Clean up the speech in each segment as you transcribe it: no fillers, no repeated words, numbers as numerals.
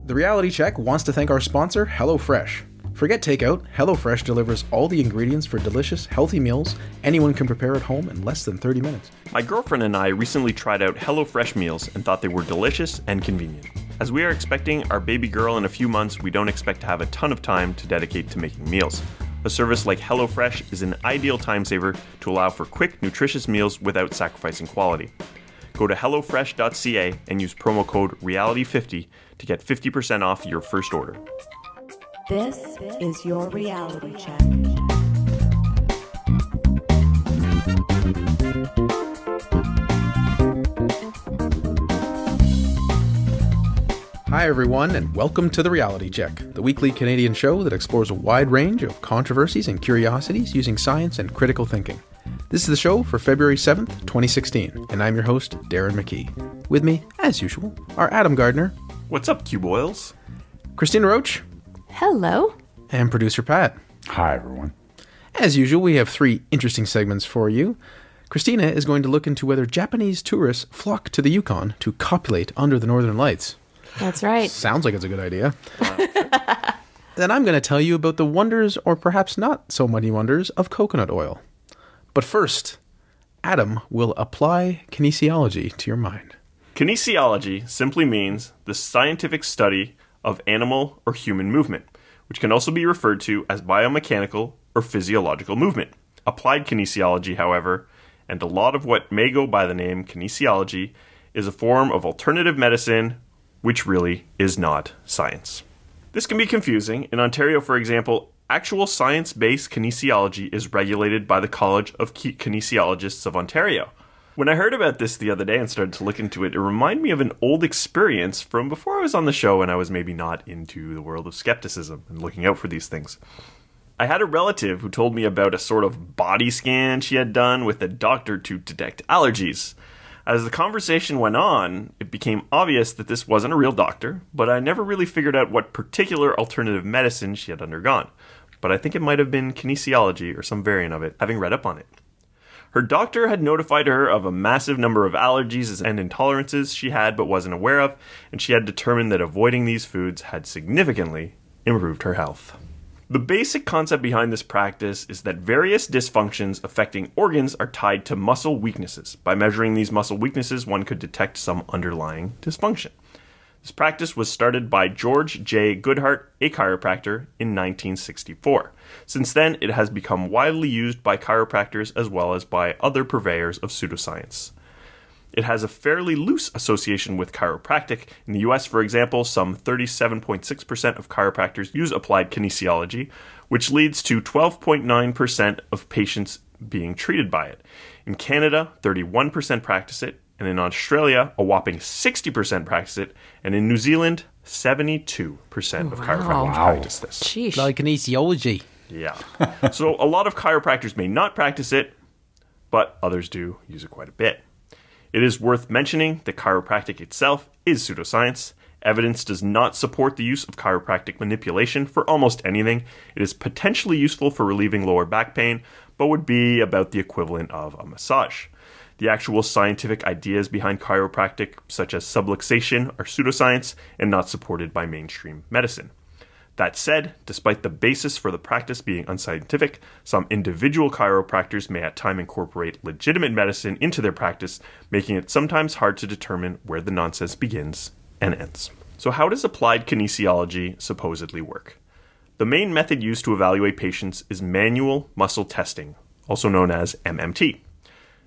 The Reality Check wants to thank our sponsor, HelloFresh. Forget takeout, HelloFresh delivers all the ingredients for delicious, healthy meals anyone can prepare at home in less than 30 minutes. My girlfriend and I recently tried out HelloFresh meals and thought they were delicious and convenient. As we are expecting our baby girl in a few months, we don't expect to have a ton of time to dedicate to making meals. A service like HelloFresh is an ideal time saver to allow for quick, nutritious meals without sacrificing quality. Go to hellofresh.ca and use promo code REALITY50 to get 50% off your first order. This is your reality check. Hi everyone, and welcome to The Reality Check, the weekly Canadian show that explores a wide range of controversies and curiosities using science and critical thinking. This is the show for February 7th, 2016, and I'm your host, Darren McKee. With me, as usual, are Adam Gardner. What's up, Cube Oils? Christina Roach. Hello. And producer Pat. Hi, everyone. As usual, we have three interesting segments for you. Christina is going to look into whether Japanese tourists flock to the Yukon to copulate under the Northern Lights. That's right. Sounds like it's a good idea. Then I'm going to tell you about the wonders, or perhaps not so many wonders, of coconut oil. But first, Adam will apply kinesiology to your mind. Kinesiology simply means the scientific study of animal or human movement, which can also be referred to as biomechanical or physiological movement. Applied kinesiology, however, and a lot of what may go by the name kinesiology, is a form of alternative medicine which really is not science. This can be confusing. In Ontario, for example, actual science-based kinesiology is regulated by the College of Kinesiologists of Ontario. When I heard about this the other day and started to look into it, it reminded me of an old experience from before I was on the show and I was maybe not into the world of skepticism and looking out for these things. I had a relative who told me about a sort of body scan she had done with a doctor to detect allergies. As the conversation went on, it became obvious that this wasn't a real doctor, but I never really figured out what particular alternative medicine she had undergone. But I think it might have been kinesiology or some variant of it, having read up on it. Her doctor had notified her of a massive number of allergies and intolerances she had but wasn't aware of, and she had determined that avoiding these foods had significantly improved her health. The basic concept behind this practice is that various dysfunctions affecting organs are tied to muscle weaknesses. By measuring these muscle weaknesses, one could detect some underlying dysfunction. This practice was started by George J. Goodhart, a chiropractor, in 1964. Since then, it has become widely used by chiropractors as well as by other purveyors of pseudoscience. It has a fairly loose association with chiropractic. In the US, for example, some 37.6% of chiropractors use applied kinesiology, which leads to 12.9% of patients being treated by it. In Canada, 31% practice it, and in Australia, a whopping 60% practice it, and in New Zealand, 72% of chiropractors practice this. Sheesh. Like kinesiology. Yeah. So a lot of chiropractors may not practice it, but others do use it quite a bit. It is worth mentioning that chiropractic itself is pseudoscience. Evidence does not support the use of chiropractic manipulation for almost anything. It is potentially useful for relieving lower back pain, but would be about the equivalent of a massage. The actual scientific ideas behind chiropractic, such as subluxation, are pseudoscience and not supported by mainstream medicine. That said, despite the basis for the practice being unscientific, some individual chiropractors may at times incorporate legitimate medicine into their practice, making it sometimes hard to determine where the nonsense begins and ends. So how does applied kinesiology supposedly work? The main method used to evaluate patients is manual muscle testing, also known as MMT.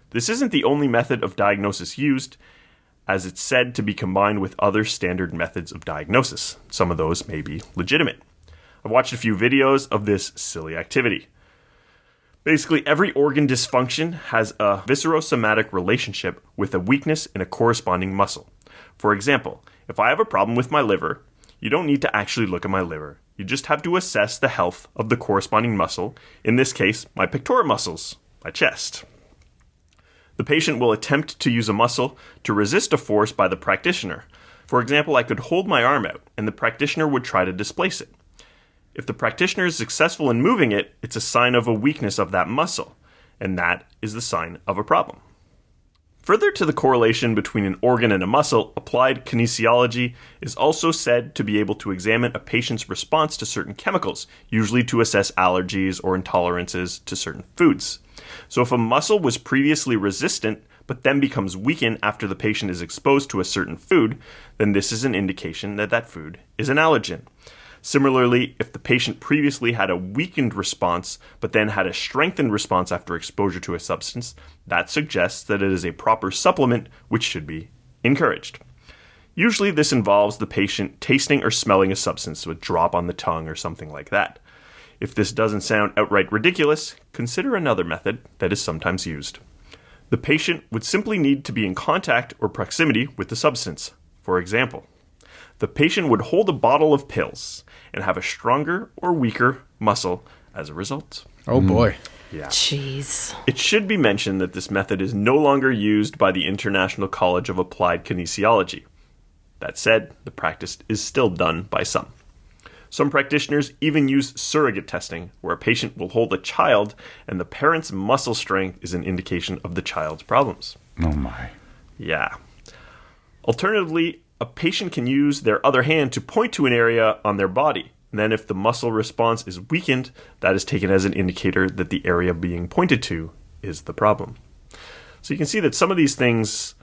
This isn't the only method of diagnosis used, as it's said to be combined with other standard methods of diagnosis. Some of those may be legitimate. I've watched a few videos of this silly activity. Basically, every organ dysfunction has a viscerosomatic relationship with a weakness in a corresponding muscle. For example, if I have a problem with my liver, you don't need to actually look at my liver. You just have to assess the health of the corresponding muscle, in this case, my pectoral muscles, my chest. The patient will attempt to use a muscle to resist a force by the practitioner. For example, I could hold my arm out, and the practitioner would try to displace it. If the practitioner is successful in moving it, it's a sign of a weakness of that muscle, and that is the sign of a problem. Further to the correlation between an organ and a muscle, applied kinesiology is also said to be able to examine a patient's response to certain chemicals, usually to assess allergies or intolerances to certain foods. So if a muscle was previously resistant, but then becomes weakened after the patient is exposed to a certain food, then this is an indication that that food is an allergen. Similarly, if the patient previously had a weakened response, but then had a strengthened response after exposure to a substance, that suggests that it is a proper supplement which should be encouraged. Usually this involves the patient tasting or smelling a substance with a drop on the tongue or something like that. If this doesn't sound outright ridiculous, consider another method that is sometimes used. The patient would simply need to be in contact or proximity with the substance. For example, the patient would hold a bottle of pills and have a stronger or weaker muscle as a result. Oh boy. Yeah. Jeez. It should be mentioned that this method is no longer used by the International College of Applied Kinesiology. That said, the practice is still done by some. Some practitioners even use surrogate testing, where a patient will hold a child and the parent's muscle strength is an indication of the child's problems. Oh my. Yeah. Alternatively, a patient can use their other hand to point to an area on their body. And then if the muscle response is weakened, that is taken as an indicator that the area being pointed to is the problem. So you can see that some of these things,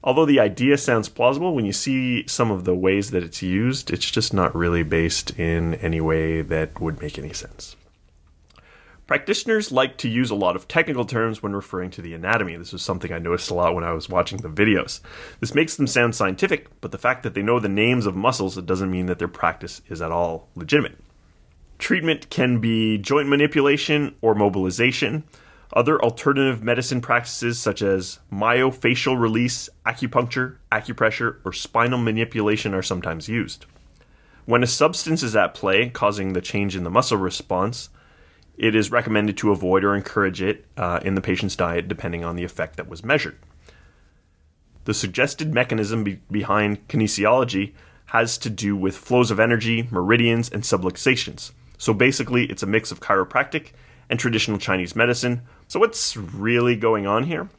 although the idea sounds plausible, when you see some of the ways that it's used, it's just not really based in any way that would make any sense. Practitioners like to use a lot of technical terms when referring to the anatomy. This was something I noticed a lot when I was watching the videos. This makes them sound scientific, but the fact that they know the names of muscles, it doesn't mean that their practice is at all legitimate. Treatment can be joint manipulation or mobilization. Other alternative medicine practices such as myofascial release, acupuncture, acupressure, or spinal manipulation are sometimes used. When a substance is at play, causing the change in the muscle response, it is recommended to avoid or encourage it in the patient's diet depending on the effect that was measured. The suggested mechanism behind kinesiology has to do with flows of energy, meridians, and subluxations. So basically, it's a mix of chiropractic and traditional Chinese medicine. So what's really going on here?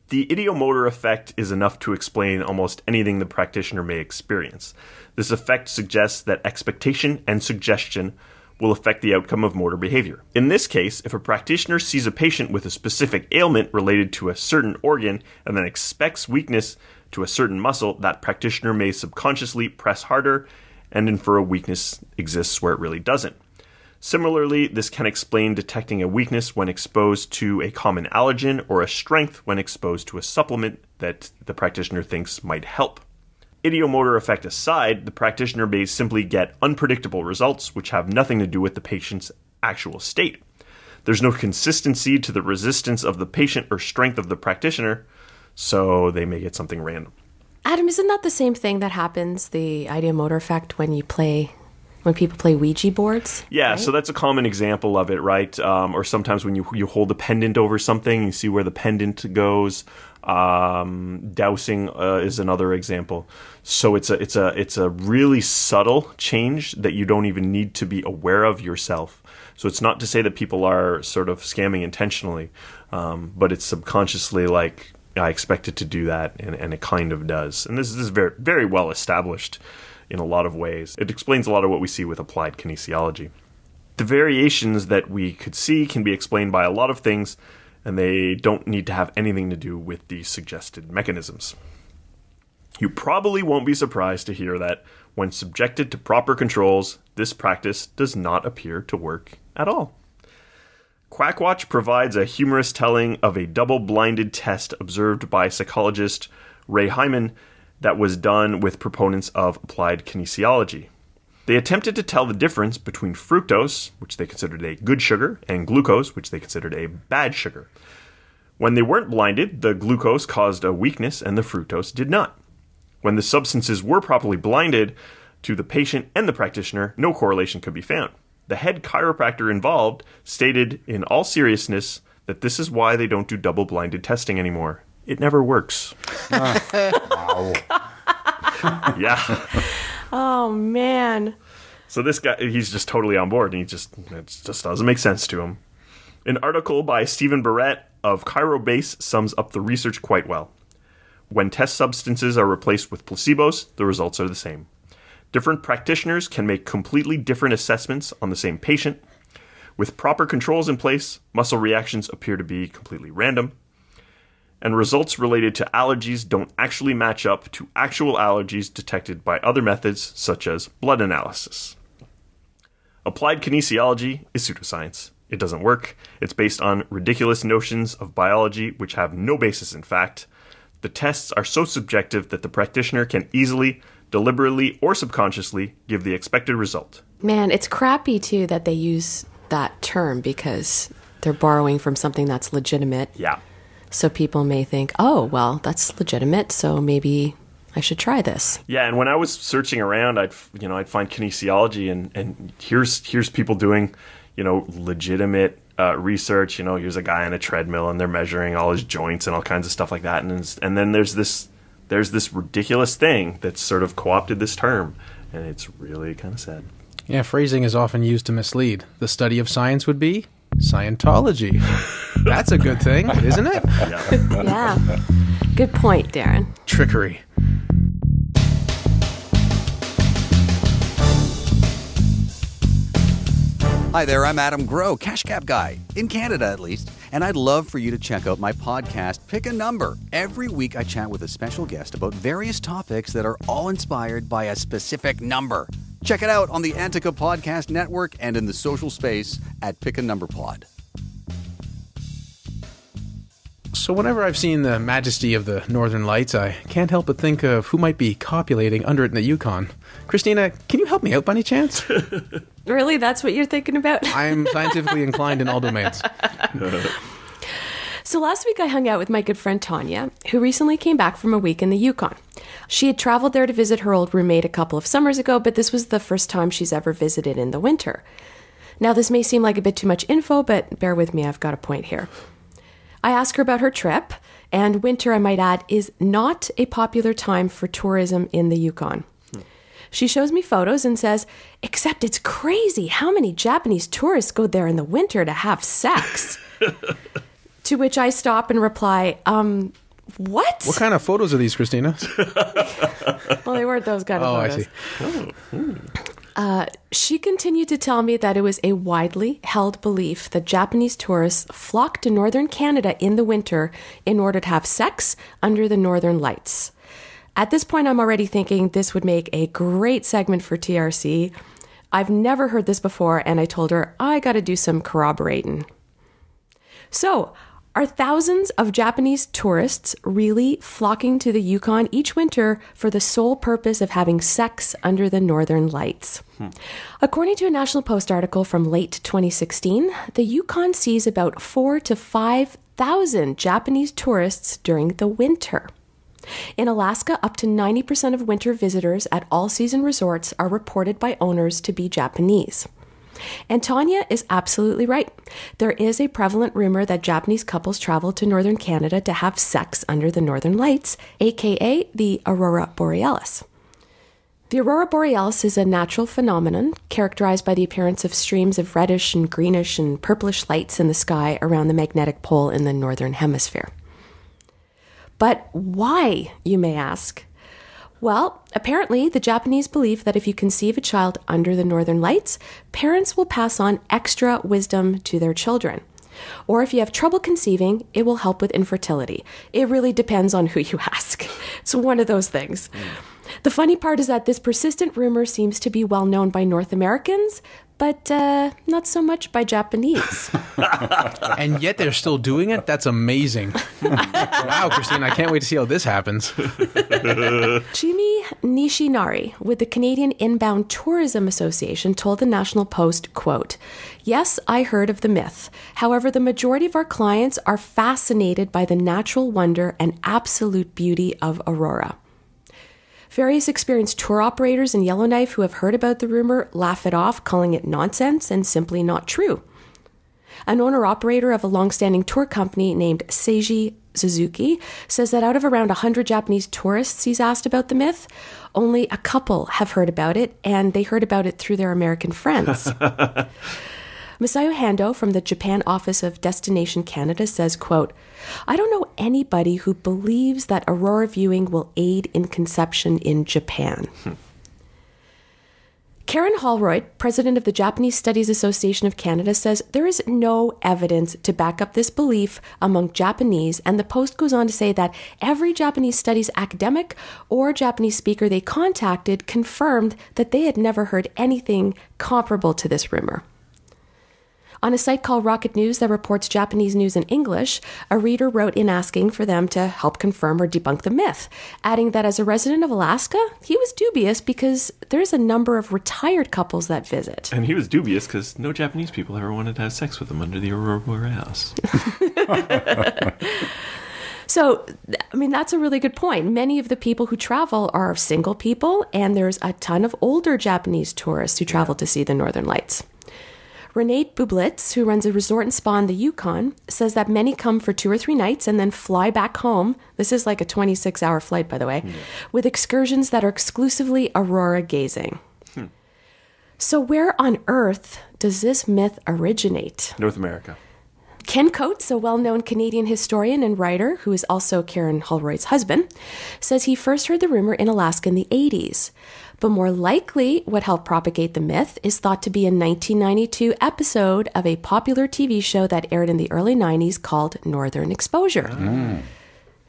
The ideomotor effect is enough to explain almost anything the practitioner may experience. This effect suggests that expectation and suggestion will affect the outcome of motor behavior. In this case, if a practitioner sees a patient with a specific ailment related to a certain organ and then expects weakness to a certain muscle, that practitioner may subconsciously press harder and infer a weakness exists where it really doesn't. Similarly, this can explain detecting a weakness when exposed to a common allergen or a strength when exposed to a supplement that the practitioner thinks might help. Ideomotor effect aside, the practitioner may simply get unpredictable results which have nothing to do with the patient's actual state. There's no consistency to the resistance of the patient or strength of the practitioner, so they may get something random. Adam, isn't that the same thing that happens, the ideomotor effect, when people play Ouija boards? Yeah, right? So that's a common example of it, right? Or sometimes when you hold a pendant over something, you see where the pendant goes. Dowsing is another example. So it's a really subtle change that you don't even need to be aware of yourself. So it's not to say that people are sort of scamming intentionally, but it's subconsciously like, I expect it to do that, and it kind of does. And this is very, very well established in a lot of ways. It explains a lot of what we see with applied kinesiology. The variations that we could see can be explained by a lot of things, and they don't need to have anything to do with the suggested mechanisms. You probably won't be surprised to hear that when subjected to proper controls, this practice does not appear to work at all. Quackwatch provides a humorous telling of a double-blinded test observed by psychologist Ray Hyman that was done with proponents of applied kinesiology. They attempted to tell the difference between fructose, which they considered a good sugar, and glucose, which they considered a bad sugar. When they weren't blinded, the glucose caused a weakness and the fructose did not. When the substances were properly blinded to the patient and the practitioner, no correlation could be found. The head chiropractor involved stated in all seriousness that this is why they don't do double-blinded testing anymore. It never works. Wow. Yeah. Oh, man. So this guy, he's just totally on board, and it just doesn't make sense to him. An article by Stephen Barrett of Cairo Base sums up the research quite well. When test substances are replaced with placebos, the results are the same. Different practitioners can make completely different assessments on the same patient. With proper controls in place, muscle reactions appear to be completely random. And results related to allergies don't actually match up to actual allergies detected by other methods, such as blood analysis. Applied kinesiology is pseudoscience. It doesn't work. It's based on ridiculous notions of biology which have no basis in fact. The tests are so subjective that the practitioner can easily, deliberately, or subconsciously give the expected result. Man, it's crappy, too, that they use that term because they're borrowing from something that's legitimate. Yeah. So people may think, oh, well, that's legitimate, so maybe I should try this. Yeah, and when I was searching around, I'd find kinesiology, and here's people doing, legitimate research. Here's a guy on a treadmill, and they're measuring all his joints and all kinds of stuff like that. And then there's this ridiculous thing that's sort of co-opted this term, and it's really kind of sad. Yeah, phrasing is often used to mislead. The study of science would be Scientology. That's a good thing, isn't it? Yeah. Good point, Darren. Trickery. Hi there, I'm Adam Groh, Cash Cab Guy, in Canada at least, and I'd love for you to check out my podcast, Pick a Number. Every week I chat with a special guest about various topics that are all inspired by a specific number. Check it out on the Antica Podcast Network and in the social space at Pick a Number Pod. So whenever I've seen the majesty of the Northern Lights, I can't help but think of who might be copulating under it in the Yukon. Cristina, can you help me out by any chance? Really? That's what you're thinking about? I'm scientifically inclined in all domains. So last week I hung out with my good friend Tanya, who recently came back from a week in the Yukon. She had traveled there to visit her old roommate a couple of summers ago, but this was the first time she's ever visited in the winter. Now this may seem like a bit too much info, but bear with me, I've got a point here. I asked her about her trip, and winter, I might add, is not a popular time for tourism in the Yukon. She shows me photos and says, except it's crazy how many Japanese tourists go there in the winter to have sex. To which I stop and reply, what? What kind of photos are these, Cristina? Well, they weren't those kind of photos. I see. She continued to tell me that it was a widely held belief that Japanese tourists flock to northern Canada in the winter in order to have sex under the northern lights. At this point, I'm already thinking this would make a great segment for TRC. I've never heard this before, and I told her I got to do some corroborating. So, are thousands of Japanese tourists really flocking to the Yukon each winter for the sole purpose of having sex under the northern lights? According to a National Post article from late 2016, the Yukon sees about 4,000 to 5,000 Japanese tourists during the winter. In Alaska, up to 90% of winter visitors at all-season resorts are reported by owners to be Japanese. And Tanya is absolutely right. There is a prevalent rumor that Japanese couples travel to northern Canada to have sex under the northern lights, aka the Aurora Borealis. The Aurora Borealis is a natural phenomenon characterized by the appearance of streams of reddish and greenish and purplish lights in the sky around the magnetic pole in the northern hemisphere. But why, you may ask? Well, apparently the Japanese believe that if you conceive a child under the northern lights, parents will pass on extra wisdom to their children. Or if you have trouble conceiving, it will help with infertility. It really depends on who you ask. It's one of those things. The funny part is that this persistent rumor seems to be well known by North Americans, but not so much by Japanese. And yet they're still doing it? That's amazing. Wow, Cristina, I can't wait to see how this happens. Chimi Nishinari with the Canadian Inbound Tourism Association told the National Post, quote, "Yes, I heard of the myth. However, the majority of our clients are fascinated by the natural wonder and absolute beauty of Aurora. Various experienced tour operators in Yellowknife who have heard about the rumor laugh it off, calling it nonsense and simply not true. An owner-operator of a long-standing tour company named Seiji Suzuki says that out of around 100 Japanese tourists he's asked about the myth, only a couple have heard about it, and they heard about it through their American friends. Masayo Hando from the Japan office of Destination Canada says, quote, "I don't know anybody who believes that aurora viewing will aid in conception in Japan." Karen Holroyd, president of the Japanese Studies Association of Canada, says there is no evidence to back up this belief among Japanese, and the Post goes on to say that every Japanese studies academic or Japanese speaker they contacted confirmed that they had never heard anything comparable to this rumor. On a site called Rocket News that reports Japanese news in English, a reader wrote in asking for them to help confirm or debunk the myth, adding that as a resident of Alaska, he was dubious because there's a number of retired couples that visit. And he was dubious because no Japanese people ever wanted to have sex with him under the Aurora Borealis. So, I mean, that's a really good point. Many of the people who travel are single people, and there's a ton of older Japanese tourists who travel to see the Northern Lights. Renee Bublitz, who runs a resort and spa in the Yukon, says that many come for 2 or 3 nights and then fly back home. This is like a 26-hour flight, by the way, with excursions that are exclusively aurora gazing. So where on earth does this myth originate? North America. Ken Coates, a well-known Canadian historian and writer who is also Karen Holroyd's husband, says he first heard the rumor in Alaska in the 80s. But more likely, what helped propagate the myth is thought to be a 1992 episode of a popular TV show that aired in the early 90s called Northern Exposure.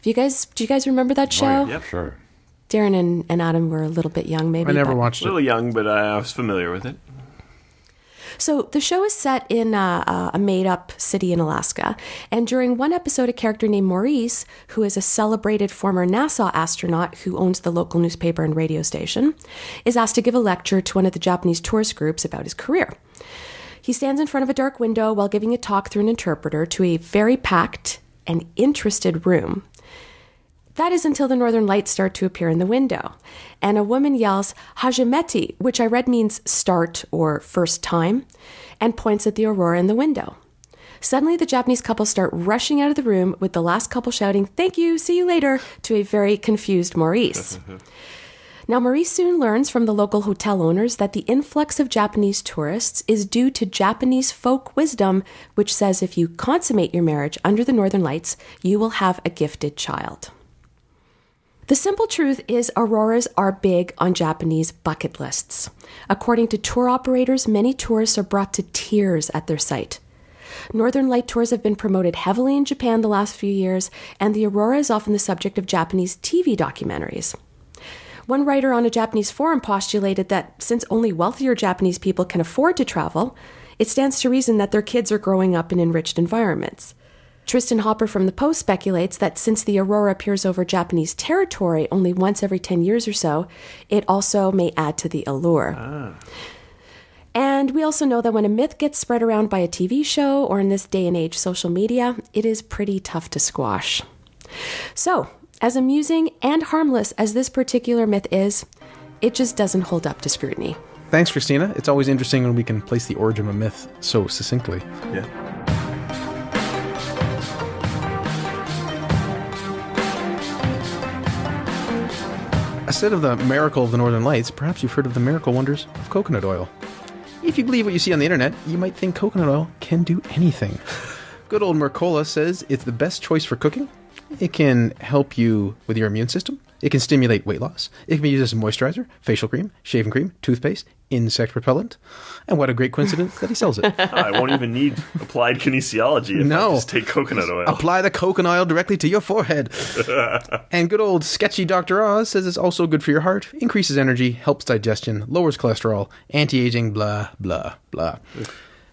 Do you guys remember that show? Yep. Sure. Darren and Adam were a little bit young, maybe. I never but- watched A it. little young, but I was familiar with it. So the show is set in a made-up city in Alaska. And during one episode, a character named Maurice, who is a celebrated former NASA astronaut who owns the local newspaper and radio station, is asked to give a lecture to one of the Japanese tourist groups about his career. He stands in front of a dark window while giving a talk through an interpreter to a very packed and interested room. That is until the Northern Lights start to appear in the window. And a woman yells, "Hajimeti," which I read means start or first time, and points at the aurora in the window. Suddenly, the Japanese couple start rushing out of the room with the last couple shouting, "Thank you, see you later," to a very confused Maurice. Now, Maurice soon learns from the local hotel owners that the influx of Japanese tourists is due to Japanese folk wisdom, which says if you consummate your marriage under the Northern Lights, you will have a gifted child. The simple truth is auroras are big on Japanese bucket lists. According to tour operators, many tourists are brought to tears at their sight. Northern Light tours have been promoted heavily in Japan the last few years, and the aurora is often the subject of Japanese TV documentaries. One writer on a Japanese forum postulated that since only wealthier Japanese people can afford to travel, it stands to reason that their kids are growing up in enriched environments. Tristan Hopper from The Post speculates that since the aurora appears over Japanese territory only once every 10 years or so, it also may add to the allure. And we also know that when a myth gets spread around by a TV show, or in this day and age, social media, it is pretty tough to squash. So, as amusing and harmless as this particular myth is, it just doesn't hold up to scrutiny. Thanks, Cristina. It's always interesting when we can place the origin of a myth so succinctly. Yeah. Instead of the miracle of the Northern Lights, perhaps you've heard of the miracle wonders of coconut oil. If you believe what you see on the internet, you might think coconut oil can do anything. Good old Mercola says it's the best choice for cooking. It can help you with your immune system. It can stimulate weight loss. It can be used as a moisturizer, facial cream, shaving cream, toothpaste, insect repellent. And what a great coincidence that he sells it. I won't even need applied kinesiology if I just take coconut oil. Apply the coconut oil directly to your forehead. And good old sketchy Dr. Oz says it's also good for your heart, increases energy, helps digestion, lowers cholesterol, anti-aging, blah, blah, blah.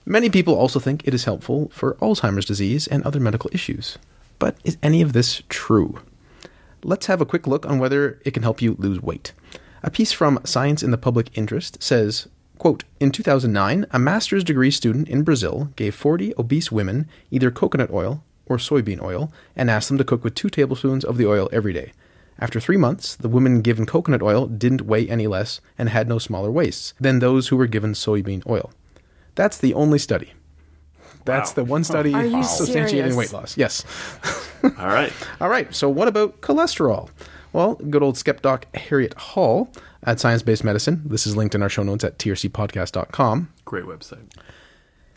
Many people also think it is helpful for Alzheimer's disease and other medical issues. But is any of this true? Let's have a quick look on whether it can help you lose weight. A piece from Science in the Public Interest says, quote, in 2009, a master's degree student in Brazil gave 40 obese women either coconut oil or soybean oil and asked them to cook with 2 tablespoons of the oil every day. After 3 months, the women given coconut oil didn't weigh any less and had no smaller waists than those who were given soybean oil. That's the only study. That's the one study substantiating weight loss. Yes. All right. All right. So what about cholesterol? Well, good old skepdoc Harriet Hall at Science Based Medicine. This is linked in our show notes at trcpodcast.com. Great website.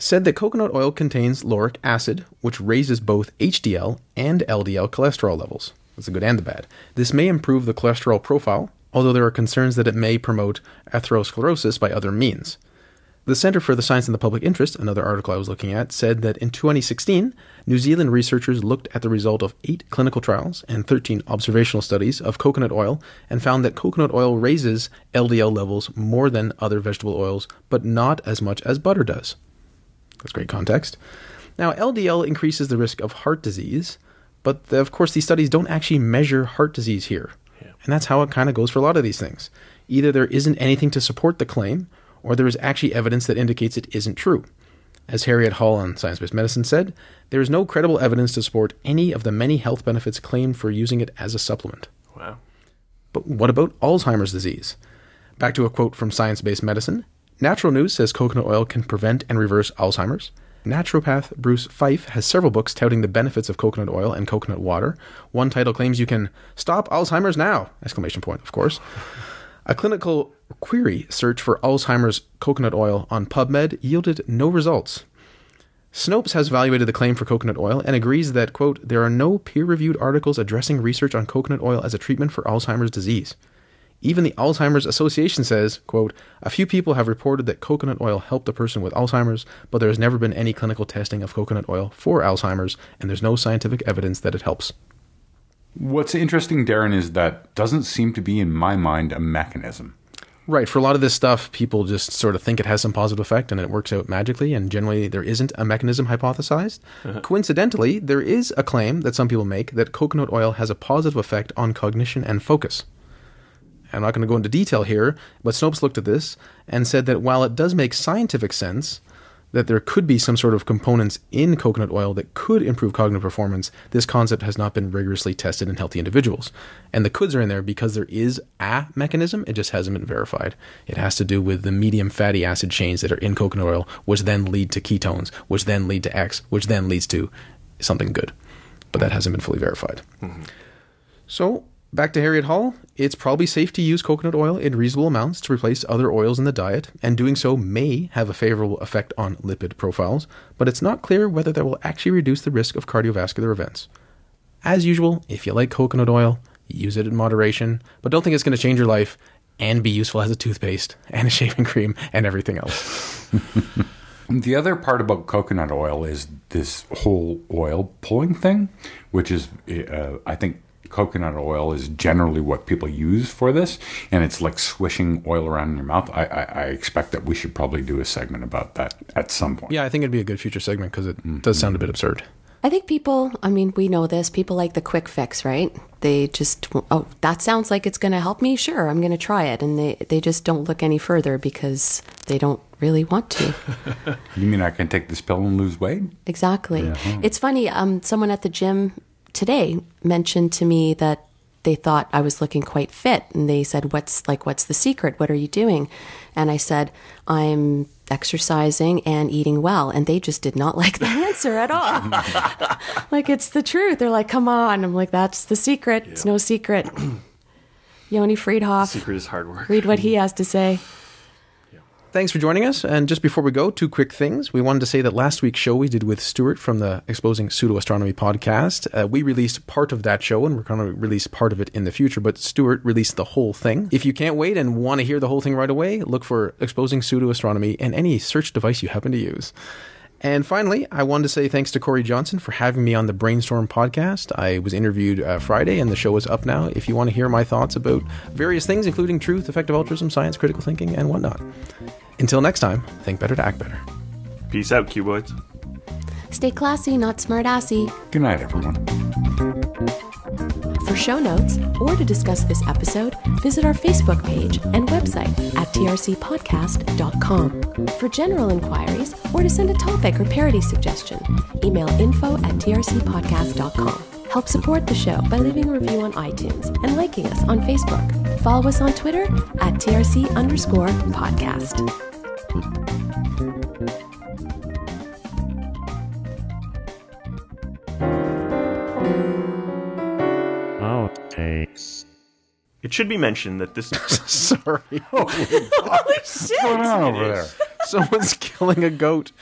said that coconut oil contains lauric acid, which raises both HDL and LDL cholesterol levels. That's the good and the bad. This may improve the cholesterol profile, although there are concerns that it may promote atherosclerosis by other means. The Centre for the Science and the Public Interest, another article I was looking at, said that in 2016, New Zealand researchers looked at the result of 8 clinical trials and 13 observational studies of coconut oil and found that coconut oil raises LDL levels more than other vegetable oils, but not as much as butter does. That's great context. Now, LDL increases the risk of heart disease, but of course these studies don't actually measure heart disease here. And that's how it kind of goes for a lot of these things. Either there isn't anything to support the claim, or there is actually evidence that indicates it isn't true. As Harriet Hall on Science-Based Medicine said, there is no credible evidence to support any of the many health benefits claimed for using it as a supplement. Wow. But what about Alzheimer's disease? Back to a quote from Science-Based Medicine. Natural News says coconut oil can prevent and reverse Alzheimer's. Naturopath Bruce Fife has several books touting the benefits of coconut oil and coconut water. One title claims you can stop Alzheimer's now! Exclamation point, of course. A clinical query search for Alzheimer's coconut oil on PubMed yielded no results. Snopes has evaluated the claim for coconut oil and agrees that, quote, there are no peer-reviewed articles addressing research on coconut oil as a treatment for Alzheimer's disease. Even the Alzheimer's Association says, quote, a few people have reported that coconut oil helped a person with Alzheimer's, but there has never been any clinical testing of coconut oil for Alzheimer's, and there's no scientific evidence that it helps. What's interesting, Darren, is that doesn't seem to be, in my mind, a mechanism. Right. For a lot of this stuff, people just sort of think it has some positive effect and it works out magically, and generally there isn't a mechanism hypothesized. Coincidentally, there is a claim that some people make that coconut oil has a positive effect on cognition and focus. I'm not going to go into detail here, but Snopes looked at this and said that while it does make scientific sense that there could be some sort of components in coconut oil that could improve cognitive performance, this concept has not been rigorously tested in healthy individuals. And the coulds are in there because there is a mechanism, it just hasn't been verified. It has to do with the medium fatty acid chains that are in coconut oil, which then lead to ketones, which then lead to X, which then leads to something good. But that hasn't been fully verified. Mm-hmm. So, back to Harriet Hall, it's probably safe to use coconut oil in reasonable amounts to replace other oils in the diet, and doing so may have a favorable effect on lipid profiles, but it's not clear whether that will actually reduce the risk of cardiovascular events. As usual, if you like coconut oil, use it in moderation, but don't think it's going to change your life and be useful as a toothpaste and a shaving cream and everything else. The other part about coconut oil is this whole oil pulling thing, which is, I think, coconut oil is generally what people use for this, and it's like swishing oil around in your mouth. I expect that we should probably do a segment about that at some point. Yeah, I think it'd be a good future segment because it does sound a bit absurd. I think people, I mean, we know this, people like the quick fix, right? They just, oh, that sounds like it's going to help me. Sure, I'm going to try it. And they just don't look any further because they don't really want to. You mean I can take this pill and lose weight? Exactly. Yeah. It's funny, someone at the gym today mentioned to me that they thought I was looking quite fit, and they said, what's the secret? What are you doing? And I said, I'm exercising and eating well. And they just did not like the answer at all. Like, it's the truth. They're like, come on. I'm like, that's the secret. Yeah. It's no secret. Yoni Friedhoff. The secret is hard work. Read what he has to say. Thanks for joining us. And just before we go, 2 quick things. We wanted to say that last week's show we did with Stuart from the Exposing Pseudo-Astronomy podcast. We released part of that show, and we're going to release part of it in the future, but Stuart released the whole thing. If you can't wait and want to hear the whole thing right away, look for Exposing Pseudo-Astronomy in any search device you happen to use. And finally, I wanted to say thanks to Corey Johnson for having me on the Brainstorm podcast. I was interviewed Friday, and the show is up now if you want to hear my thoughts about various things, including truth, effective altruism, science, critical thinking, and whatnot. Until next time, think better to act better. Peace out, cuboids. Stay classy, not smart-assy. Good night, everyone. For show notes or to discuss this episode, visit our Facebook page and website at trcpodcast.com. For general inquiries or to send a topic or parody suggestion, email info@trcpodcast.com. Help support the show by leaving a review on iTunes and liking us on Facebook. Follow us on Twitter at TRC_podcast. Outtakes. It should be mentioned that this... Sorry. Holy shit! What's going on over there? Someone's killing a goat.